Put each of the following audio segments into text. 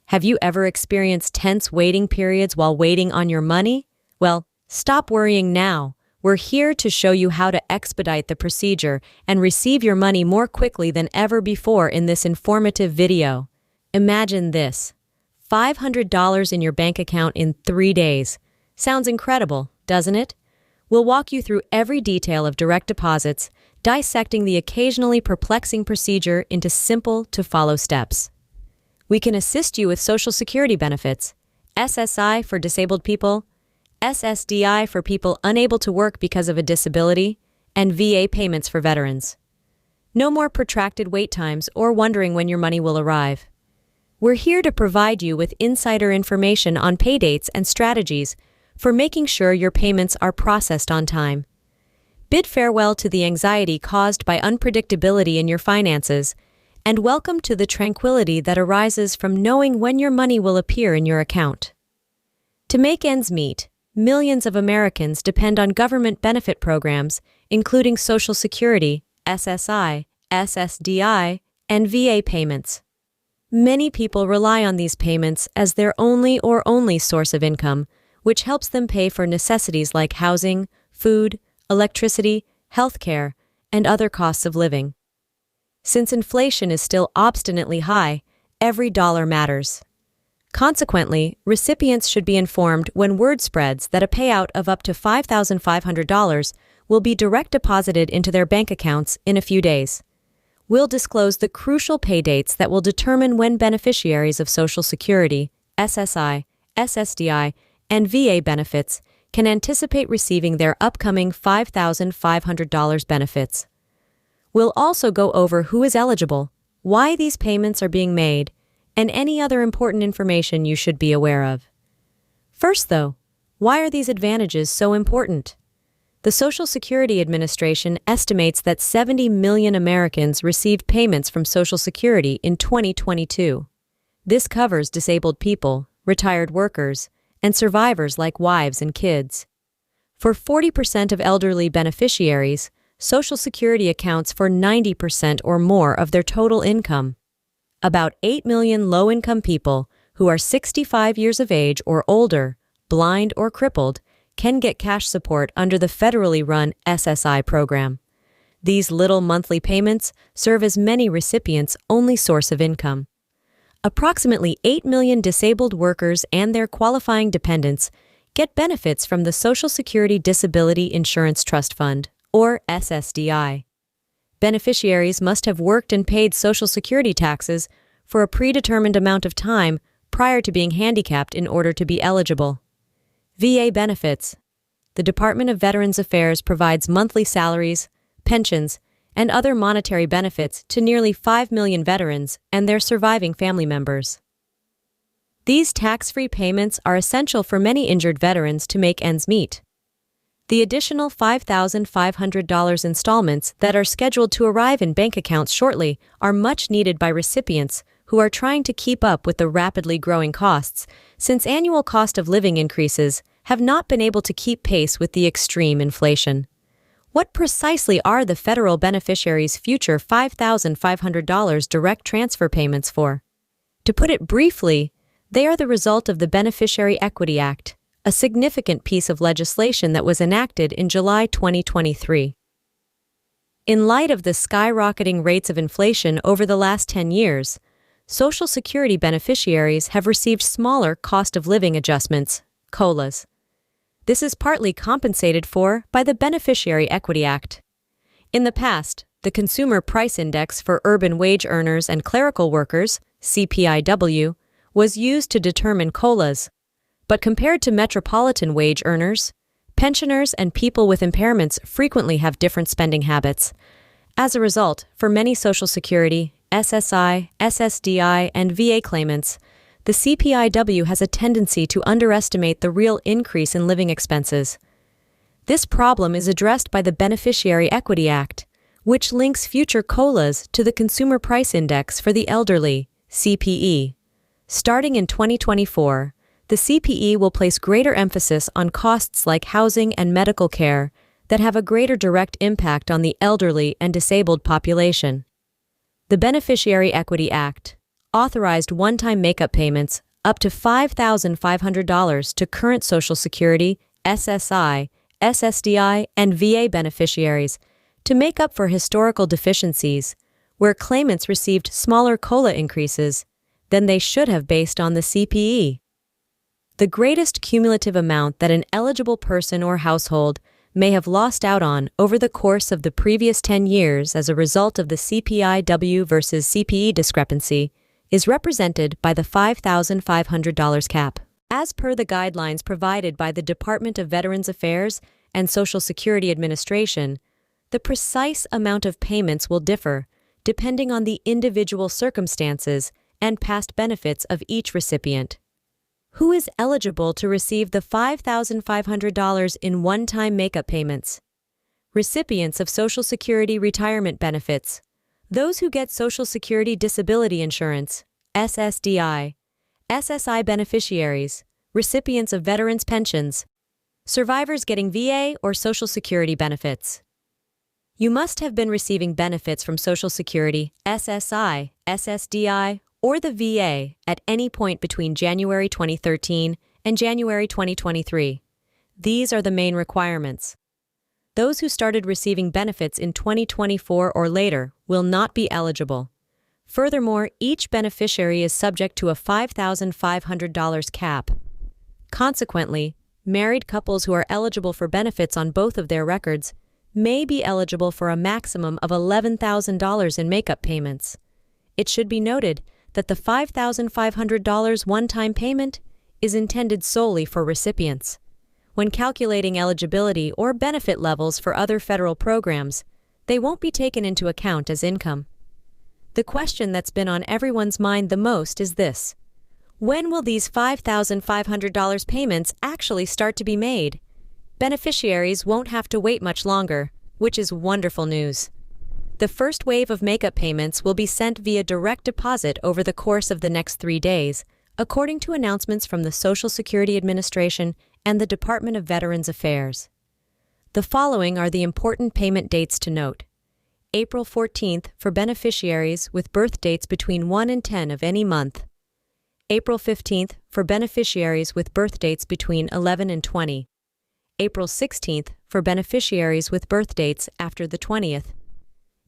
Have you ever experienced tense waiting periods while waiting on your money? Well, stop worrying now. We're here to show you how to expedite the procedure and receive your money more quickly than ever before in this informative video. Imagine this: $500 in your bank account in 3 days. Sounds incredible, doesn't it? We'll walk you through every detail of direct deposits, dissecting the occasionally perplexing procedure into simple-to-follow steps. We can assist you with Social Security benefits, SSI for disabled people, SSDI for people unable to work because of a disability, and VA payments for veterans. No more protracted wait times or wondering when your money will arrive. We're here to provide you with insider information on pay dates and strategies for making sure your payments are processed on time. Bid farewell to the anxiety caused by unpredictability in your finances, and welcome to the tranquility that arises from knowing when your money will appear in your account. To make ends meet, millions of Americans depend on government benefit programs, including Social Security, SSI, SSDI, and VA payments. Many people rely on these payments as their only source of income, which helps them pay for necessities like housing, food, electricity, healthcare, and other costs of living. Since inflation is still obstinately high, every dollar matters. Consequently, recipients should be informed when word spreads that a payout of up to $5,500 will be direct deposited into their bank accounts in a few days. We'll disclose the crucial pay dates that will determine when beneficiaries of Social Security, SSI, SSDI, and VA benefits can anticipate receiving their upcoming $5,500 benefits. We'll also go over who is eligible, why these payments are being made, and any other important information you should be aware of. First, though, why are these advantages so important? The Social Security Administration estimates that 70 million Americans received payments from Social Security in 2022. This covers disabled people, retired workers, and survivors like wives and kids. For 40% of elderly beneficiaries, Social Security accounts for 90% or more of their total income. About 8 million low-income people who are 65 years of age or older, blind or crippled, can get cash support under the federally run SSI program. These little monthly payments serve as many recipients' only source of income. Approximately 8 million disabled workers and their qualifying dependents get benefits from the Social Security Disability Insurance Trust Fund, or SSDI. Beneficiaries must have worked and paid Social Security taxes for a predetermined amount of time prior to being handicapped in order to be eligible. VA benefits. The Department of Veterans Affairs provides monthly salaries, pensions, and other monetary benefits to nearly 5 million veterans and their surviving family members. These tax-free payments are essential for many injured veterans to make ends meet. The additional $5,500 installments that are scheduled to arrive in bank accounts shortly are much needed by recipients who are trying to keep up with the rapidly growing costs, since annual cost of living increases have not been able to keep pace with the extreme inflation. What precisely are the federal beneficiaries' future $5,500 direct transfer payments for? To put it briefly, they are the result of the Beneficiary Equity Act, a significant piece of legislation that was enacted in July 2023. In light of the skyrocketing rates of inflation over the last 10 years, Social Security beneficiaries have received smaller cost of living adjustments, COLAs. This is partly compensated for by the Beneficiary Equity Act. In the past, the Consumer Price Index for urban wage earners and clerical workers, CPIW, was used to determine COLAs. But compared to metropolitan wage earners, pensioners and people with impairments frequently have different spending habits. As a result, for many Social Security, SSI, SSDI, and VA claimants, the CPIW has a tendency to underestimate the real increase in living expenses. This problem is addressed by the Beneficiary Equity Act, which links future COLAs to the Consumer Price Index for the Elderly, CPE. Starting in 2024, the CPE will place greater emphasis on costs like housing and medical care that have a greater direct impact on the elderly and disabled population. The Beneficiary Equity Act, authorized one-time makeup payments up to $5,500 to current Social Security, SSI, SSDI, and VA beneficiaries to make up for historical deficiencies where claimants received smaller COLA increases than they should have based on the CPE. The greatest cumulative amount that an eligible person or household may have lost out on over the course of the previous 10 years as a result of the CPIW versus CPE discrepancy is represented by the $5,500 cap. As per the guidelines provided by the Department of Veterans Affairs and Social Security Administration, the precise amount of payments will differ depending on the individual circumstances and past benefits of each recipient. Who is eligible to receive the $5,500 in one-time makeup payments? Recipients of Social Security retirement benefits, those who get Social Security Disability Insurance, SSDI, SSI beneficiaries, recipients of veterans' pensions, survivors getting VA or Social Security benefits. You must have been receiving benefits from Social Security, SSI, SSDI, or the VA at any point between January 2013 and January 2023. These are the main requirements. Those who started receiving benefits in 2024 or later will not be eligible. Furthermore, each beneficiary is subject to a $5,500 cap. Consequently, married couples who are eligible for benefits on both of their records may be eligible for a maximum of $11,000 in makeup payments. It should be noted that the $5,500 one-time payment is intended solely for recipients. When calculating eligibility or benefit levels for other federal programs, they won't be taken into account as income. The question that's been on everyone's mind the most is this: when will these $5,500 payments actually start to be made? Beneficiaries won't have to wait much longer, which is wonderful news. The first wave of makeup payments will be sent via direct deposit over the course of the next 3 days, according to announcements from the Social Security Administration and the Department of Veterans Affairs. The following are the important payment dates to note. April 14th for beneficiaries with birth dates between 1 and 10 of any month. April 15th for beneficiaries with birth dates between 11 and 20. April 16th for beneficiaries with birth dates after the 20th.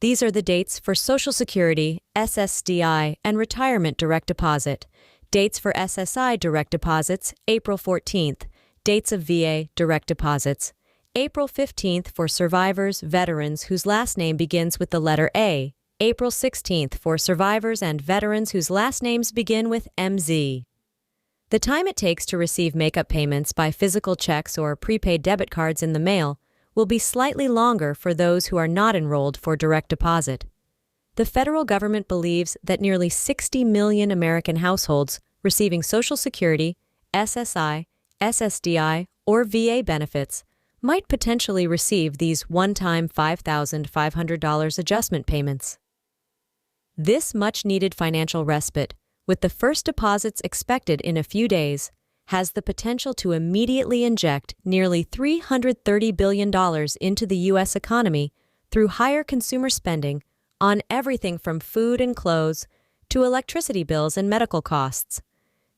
These are the dates for Social Security, SSDI, and Retirement Direct Deposit. Dates for SSI Direct Deposits, April 14th. Dates of VA Direct Deposits, April 15th for survivors, veterans whose last name begins with the letter A. April 16th for survivors and veterans whose last names begin with MZ. The time it takes to receive makeup payments by physical checks or prepaid debit cards in the mail will be slightly longer for those who are not enrolled for direct deposit. The federal government believes that nearly 60 million American households receiving Social Security, SSI, SSDI, or VA benefits might potentially receive these one-time $5,500 adjustment payments. This much-needed financial respite, with the first deposits expected in a few days, has the potential to immediately inject nearly $330 billion into the U.S. economy through higher consumer spending on everything from food and clothes to electricity bills and medical costs.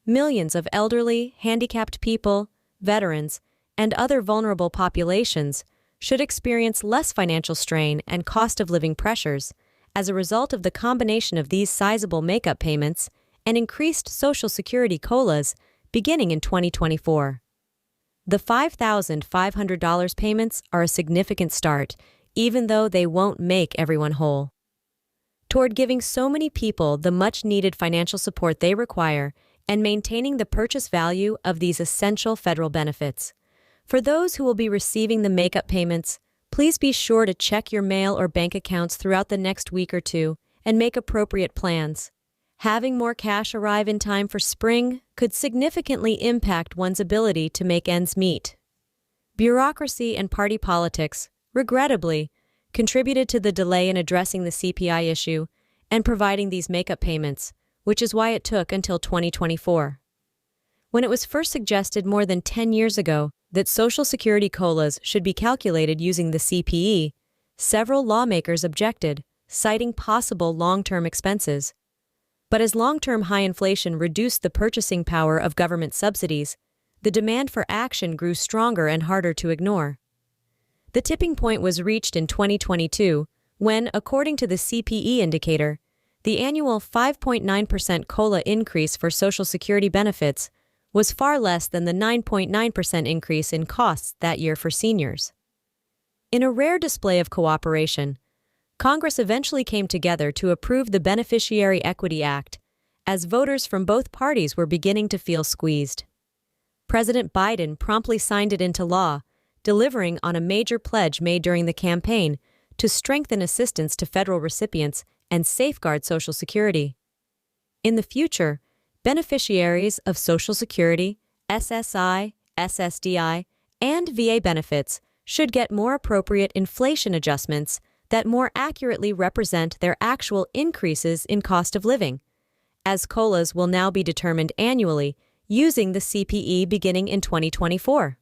Millions of elderly, handicapped people, veterans, and other vulnerable populations should experience less financial strain and cost of living pressures as a result of the combination of these sizable makeup payments and increased Social Security COLAs beginning in 2024. The $5,500 payments are a significant start, even though they won't make everyone whole. Toward giving so many people the much-needed financial support they require and maintaining the purchase value of these essential federal benefits. For those who will be receiving the makeup payments, please be sure to check your mail or bank accounts throughout the next week or two and make appropriate plans. Having more cash arrive in time for spring could significantly impact one's ability to make ends meet. Bureaucracy and party politics, regrettably, contributed to the delay in addressing the CPI issue and providing these makeup payments, which is why it took until 2024. When it was first suggested more than 10 years ago that Social Security COLAs should be calculated using the CPE, several lawmakers objected, citing possible long-term expenses. But as long-term high inflation reduced the purchasing power of government subsidies, the demand for action grew stronger and harder to ignore. The tipping point was reached in 2022 when, according to the CPE indicator, the annual 5.9% COLA increase for Social Security benefits was far less than the 9.9% increase in costs that year for seniors. In a rare display of cooperation, Congress eventually came together to approve the Beneficiary Equity Act, as voters from both parties were beginning to feel squeezed. President Biden promptly signed it into law, delivering on a major pledge made during the campaign to strengthen assistance to federal recipients and safeguard Social Security. In the future, beneficiaries of Social Security, SSI, SSDI, and VA benefits should get more appropriate inflation adjustments that more accurately represent their actual increases in cost of living, as COLAs will now be determined annually using the CPE beginning in 2024.